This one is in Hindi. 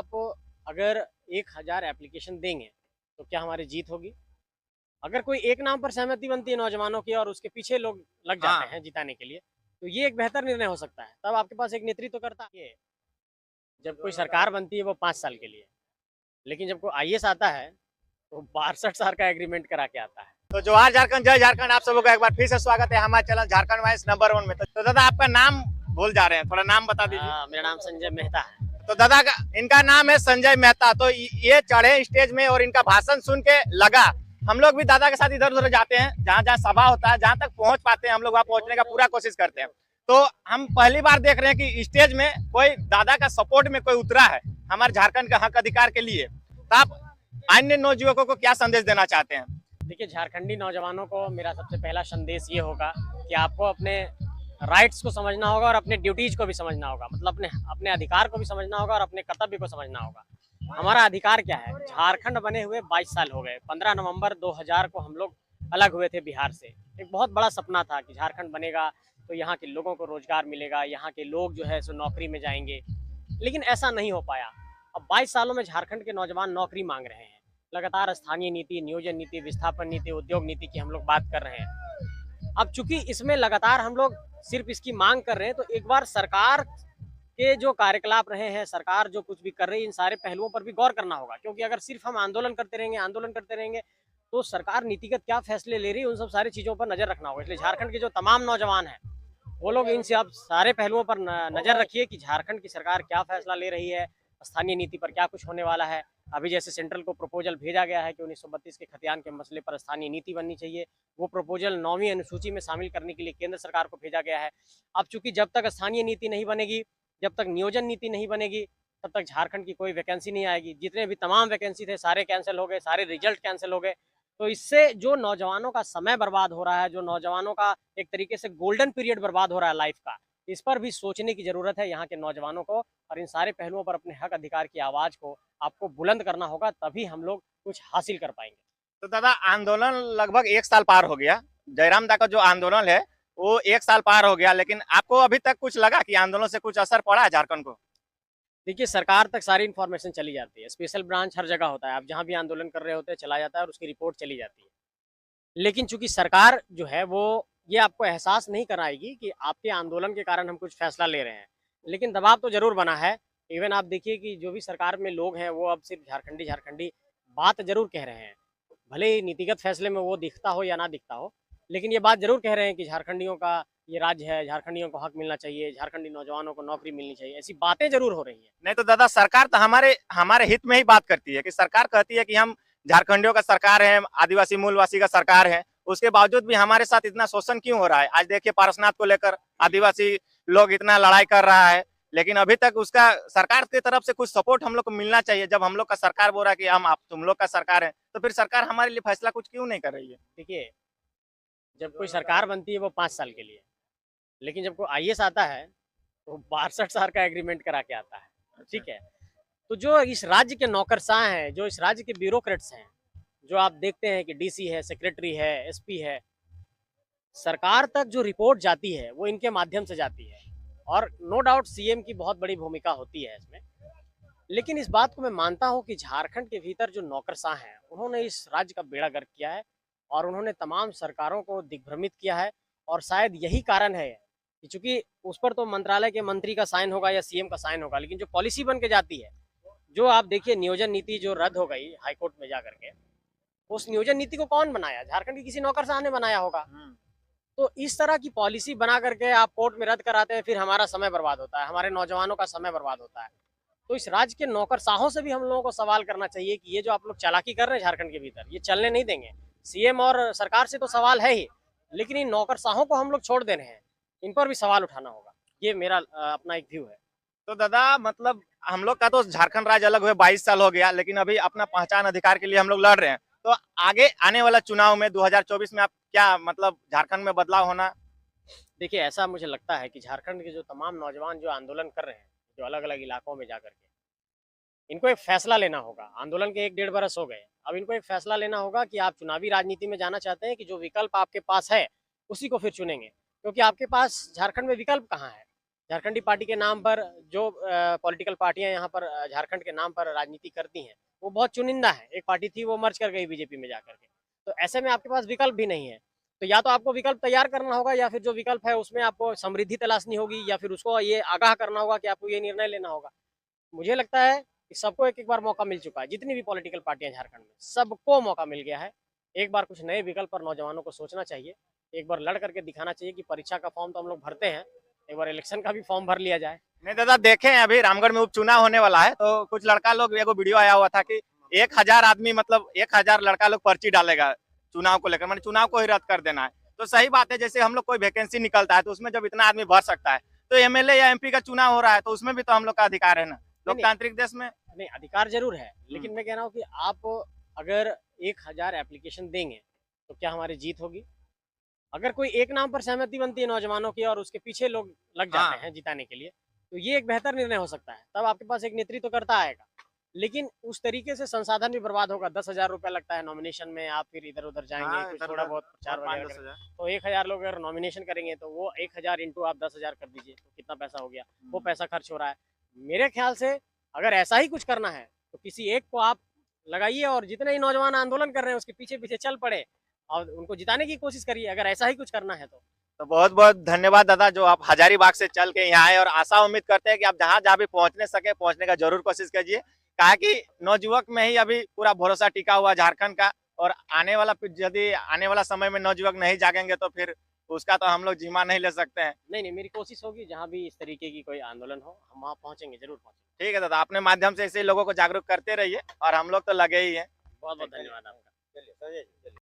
आप अगर 1000 एप्लीकेशन देंगे तो क्या हमारी जीत होगी? अगर कोई एक नाम पर सहमति बनती है नौजवानों की और उसके पीछे लोग लग जाते हाँ। हैं जिताने के लिए, तो ये एक बेहतर निर्णय हो सकता है। तब आपके पास एक नेतृत्वकर्ता ये जब कोई सरकार बनती है वो 5 साल के लिए, लेकिन जब कोई आईएएस आता है तो 62 साल का एग्रीमेंट करा के आता है। तो जोहार झारखंड, जय झारखंड। आप सबों का एक बार फिर से स्वागत है हमारे चैनल झारखंड वाइस नंबर 1 में। तो दादा आपका नाम भूल जा रहे हैं, थोड़ा नाम बता दीजिए। मेरा नाम संजय मेहता है। तो दादा का इनका नाम है संजय मेहता। तो ये चढ़े स्टेज में और इनका भाषण सुन के लगा हम लोग भी दादा के साथ इधर उधर जाते हैं, जहाँ जहाँ सभा होता है, जहाँ तक पहुंच पाते हैं हम लोग वहाँ पहुंचने का पूरा कोशिश करते हैं। तो हम पहली बार देख रहे हैं कि स्टेज में कोई दादा का सपोर्ट में कोई उतरा है हमारे झारखंड का हक अधिकार के लिए। तो आप अन्य नवयुवकों को क्या संदेश देना चाहते हैं? देखिए, झारखंडी नौजवानों को मेरा सबसे पहला संदेश ये होगा कि आपको अपने राइट्स को समझना होगा और अपने ड्यूटीज को भी समझना होगा। मतलब अपने अपने अधिकार को भी समझना होगा और अपने कर्तव्य को समझना होगा। हमारा अधिकार क्या है? झारखंड बने हुए 22 साल हो गए। 15 नवंबर 2000 को हम लोग अलग हुए थे बिहार से। एक बहुत बड़ा सपना था कि झारखंड बनेगा तो यहाँ के लोगों को रोजगार मिलेगा, यहाँ के लोग जो है सो नौकरी में जाएंगे, लेकिन ऐसा नहीं हो पाया। अब 22 सालों में झारखंड के नौजवान नौकरी मांग रहे हैं। लगातार स्थानीय नीति, नियोजन नीति, विस्थापन नीति, उद्योग नीति की हम लोग बात कर रहे हैं। अब चूंकि इसमें लगातार हम लोग सिर्फ इसकी मांग कर रहे हैं, तो एक बार सरकार के जो कार्यकलाप रहे हैं, सरकार जो कुछ भी कर रही है, इन सारे पहलुओं पर भी गौर करना होगा। क्योंकि अगर सिर्फ हम आंदोलन करते रहेंगे तो सरकार नीतिगत क्या फैसले ले रही है, उन सब सारी चीजों पर नजर रखना होगा। इसलिए झारखंड के जो तमाम नौजवान हैं वो लोग इन सब सारे पहलुओं पर नजर रखिए कि झारखंड की सरकार क्या फैसला ले रही है, स्थानीय नीति पर क्या कुछ होने वाला है। अभी जैसे सेंट्रल को प्रपोजल भेजा गया है कि 1932 के खतियान के मसले पर स्थानीय नीति बननी चाहिए। वो प्रपोजल 9वीं अनुसूची में शामिल करने के लिए केंद्र सरकार को भेजा गया है। अब चूंकि जब तक स्थानीय नीति नहीं बनेगी, जब तक नियोजन नीति नहीं बनेगी, तब तक झारखंड की कोई वैकेंसी नहीं आएगी। जितने भी तमाम वैकेंसी थे सारे कैंसिल हो गए, सारे रिजल्ट कैंसिल हो गए। तो इससे जो नौजवानों का समय बर्बाद हो रहा है, जो नौजवानों का एक तरीके से गोल्डन पीरियड बर्बाद हो रहा है लाइफ का, इस पर भी सोचने की जरूरत है यहाँ के नौजवानों को। और इन सारे पहलुओं पर अपने हक अधिकार की आवाज को आपको बुलंद करना होगा, तभी हम लोग कुछ हासिल कर पाएंगे। तो दादा आंदोलन लगभग 1 साल पार हो गया। जयराम दा का जो आंदोलन है वो 1 साल पार हो गया, लेकिन आपको अभी तक कुछ लगा कि आंदोलन से कुछ असर पड़ा है झारखंड को? देखिए, सरकार तक सारी इन्फॉर्मेशन चली जाती है। स्पेशल ब्रांच हर जगह होता है, आप जहाँ भी आंदोलन कर रहे होते हैं चला जाता है और उसकी रिपोर्ट चली जाती है। लेकिन चूंकि सरकार जो है वो ये आपको एहसास नहीं कराएगी कि आपके आंदोलन के कारण हम कुछ फैसला ले रहे हैं, लेकिन दबाव तो जरूर बना है। इवन आप देखिए कि जो भी सरकार में लोग हैं वो अब सिर्फ झारखंडी झारखंडी बात जरूर कह रहे हैं। भले ही नीतिगत फैसले में वो दिखता हो या ना दिखता हो, लेकिन ये बात जरूर कह रहे हैं कि झारखंडियों का ये राज्य है, झारखंडियों को हक मिलना चाहिए, झारखंडी नौजवानों को नौकरी मिलनी चाहिए। ऐसी बातें जरूर हो रही हैं। नहीं तो दादा सरकार तो हमारे हमारे हित में ही बात करती है कि सरकार कहती है कि हम झारखंडियों का सरकार है, आदिवासी मूलवासी का सरकार है। उसके बावजूद भी हमारे साथ इतना शोषण क्यों हो रहा है? आज देखिए पारसनाथ को लेकर आदिवासी लोग इतना लड़ाई कर रहा है, लेकिन अभी तक उसका सरकार की तरफ से कुछ सपोर्ट हम लोग को मिलना चाहिए। जब हम लोग का सरकार बोल रहा है कि हम आप तुम लोग का सरकार है, तो फिर सरकार हमारे लिए फैसला कुछ क्यों नहीं कर रही है? देखिए, जब कोई सरकार बनती है वो 5 साल के लिए, लेकिन जब कोई आईएएस आता है तो 62 साल का एग्रीमेंट करा के आता है। अच्छा। ठीक है? तो जो इस राज्य के नौकरशाह हैं, जो इस राज्य के ब्यूरोक्रेट्स हैं, जो आप देखते हैं कि डीसी है, सेक्रेटरी है, एसपी है, सरकार तक जो रिपोर्ट जाती है वो इनके माध्यम से जाती है। और नो डाउट सीएम की बहुत बड़ी भूमिका होती है इसमें। लेकिन इस बात को मैं मानता हूं कि झारखंड के भीतर जो नौकरशाह हैं उन्होंने इस राज्य का बेड़ा गर्क किया है और उन्होंने तमाम सरकारों को दिग्भ्रमित किया है। और शायद यही कारण है कि चूंकि उस पर तो मंत्रालय के मंत्री का साइन होगा या सीएम का साइन होगा, लेकिन जो पॉलिसी बन के जाती है, जो आप देखिए नियोजन नीति जो रद्द हो गई हाईकोर्ट में जा करके, उस नियोजन नीति को कौन बनाया? झारखंड के किसी नौकरशाह ने बनाया होगा। तो इस तरह की पॉलिसी बना करके आप कोर्ट में रद्द कराते हैं, फिर हमारा समय बर्बाद होता है, हमारे नौजवानों का समय बर्बाद होता है। तो इस राज्य के नौकरशाहों से भी हम लोगों को सवाल करना चाहिए कि ये जो आप लोग चालाकी कर रहे हैं झारखंड के भीतर, ये चलने नहीं देंगे। सीएम और सरकार से तो सवाल है ही, लेकिन इन नौकरशाहों को हम लोग छोड़ दे रहे हैं, इन पर भी सवाल उठाना होगा। ये मेरा अपना एक व्यू है। तो दादा मतलब हम लोग का तो झारखंड राज्य अलग हुए 22 साल हो गया, लेकिन अभी अपना पहचान अधिकार के लिए हम लोग लड़ रहे हैं। तो आगे आने वाला चुनाव में 2024 में आप क्या मतलब झारखंड में बदलाव होना? देखिए, ऐसा मुझे लगता है कि झारखंड के जो तमाम नौजवान जो आंदोलन कर रहे हैं, जो अलग अलग इलाकों में जाकर के, इनको एक फैसला लेना होगा। आंदोलन के 1 डेढ़ बरस हो गए, अब इनको एक फैसला लेना होगा कि आप चुनावी राजनीति में जाना चाहते हैं कि जो विकल्प आपके पास है उसी को फिर चुनेंगे। क्योंकि आपके पास झारखंड में विकल्प कहाँ है? झारखंडी पार्टी के नाम पर जो पॉलिटिकल पार्टियां यहाँ पर झारखंड के नाम पर राजनीति करती हैं वो बहुत चुनिंदा है। एक पार्टी थी वो मर्ज कर गई बीजेपी में जाकर के, तो ऐसे में आपके पास विकल्प भी नहीं है। तो या तो आपको विकल्प तैयार करना होगा या फिर जो विकल्प है उसमें आपको समृद्धि तलाशनी होगी या फिर उसको ये आगाह करना होगा कि आपको ये निर्णय लेना होगा। मुझे लगता है कि सबको एक एक बार मौका मिल चुका है, जितनी भी पॉलिटिकल पार्टियां झारखंड में सबको मौका मिल गया है। एक बार कुछ नए विकल्प पर नौजवानों को सोचना चाहिए, एक बार लड़ करके दिखाना चाहिए कि परीक्षा का फॉर्म तो हम लोग भरते हैं, एक बार इलेक्शन का भी फॉर्म भर लिया जाए। नहीं दादा, देखें अभी रामगढ़ में उपचुनाव होने वाला है, तो कुछ लड़का लोग, एगो वीडियो आया हुआ था कि 1000 आदमी, मतलब 1000 लड़का लोग पर्ची डालेगा चुनाव को लेकर, मतलब चुनाव को ही रद्द कर देना है। तो सही बात है, जैसे हम लोग कोई वैकेंसी निकलता है तो उसमें जब इतना आदमी भर सकता है, तो एमएलए या एमपी का चुनाव हो रहा है तो उसमें भी तो हम लोग का अधिकार है ना, लोकतांत्रिक देश में। नहीं, अधिकार जरूर है, लेकिन मैं कह रहा हूँ कि आप अगर 1000 एप्लीकेशन देंगे तो क्या हमारी जीत होगी? अगर कोई एक नाम पर सहमति बनती है नौजवानों की और उसके पीछे लोग लग जाते हैं जिताने के लिए, तो ये एक बेहतर निर्णय हो सकता है। तब आपके पास एक नेतृत्व करता आएगा, लेकिन उस तरीके से संसाधन भी बर्बाद होगा। 10,000 रुपया लगता है नॉमिनेशन में, आप फिर इधर उधर जाएंगे, कुछ थोड़ा बहुत प्रचार वगैरह करेंगे। तो 1000 लोग अगर नॉमिनेशन करेंगे तो वो 1000 इंटू आप 10,000 कर दीजिए, तो कितना पैसा हो गया? वो पैसा खर्च हो रहा है। मेरे ख्याल से अगर ऐसा ही कुछ करना है तो किसी एक को आप लगाइए और जितने ही नौजवान आंदोलन कर रहे हैं उसके पीछे पीछे चल पड़े और उनको जिताने की कोशिश करिए, अगर ऐसा ही कुछ करना है तो बहुत बहुत धन्यवाद दादा, जो आप हजारीबाग से चल के यहाँ आए, और आशा उम्मीद करते हैं कि आप जहाँ जहाँ भी पहुँचने सके पहुँचने का जरूर कोशिश कीजिए। कहा कि नवयुवक में ही अभी पूरा भरोसा टिका हुआ झारखंड का, और यदि आने वाला समय में नवयुवक नहीं जागेंगे तो फिर उसका तो हम लोग जिम्मा नहीं ले सकते हैं। नहीं, मेरी कोशिश होगी जहाँ भी इस तरीके की कोई आंदोलन हो हम वहाँ पहुँचेंगे, जरूर पहुँचेंगे। ठीक है दादा, अपने माध्यम से ऐसे लोगों को जागरूक करते रहिए, और हम लोग तो लगे ही हैं। बहुत बहुत धन्यवाद आपका। चलिए।